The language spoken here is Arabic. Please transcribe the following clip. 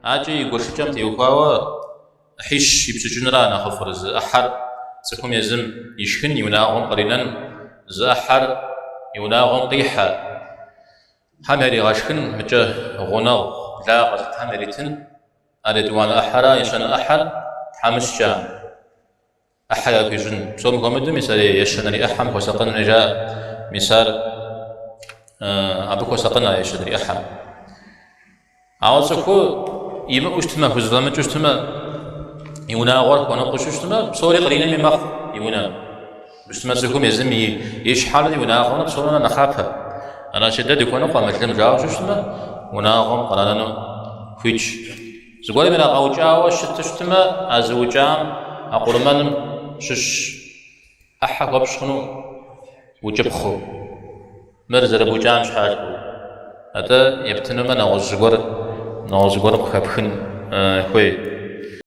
أجي يقولشجم تيوخاوا حيش يبسجنرا نخفر ز أحر سكم يزم يشكن يناغم قرينا ز أحر يناغم قيحة حمري غشكن مجه غناغ لا قصد حمريتن أردوان أحرا يشن أحر حمشجا أحيا في جن سوم قمدو مثال يشنري أحم وسقن نجا مثال أبوك وسقن يشنري أحم عاوزكو يما أجتمع فزلمة أجتمع يونا غرق وانا قش أجتمع بصوري قرينا من مخ يونا أجتمع سكوم يزم يشحال يونا غرنا بصورنا نخافها أنا شدد يكون قام مثل مجاوش أجتمع ونا غرم قرانا فيش زقولي من أوجاو شت أجتمع أزوجام أقول من شش أحا قبشنو وجبخو مرزر بوجام شحاجبو هذا يبتنو من نوزقور بخبخن خوي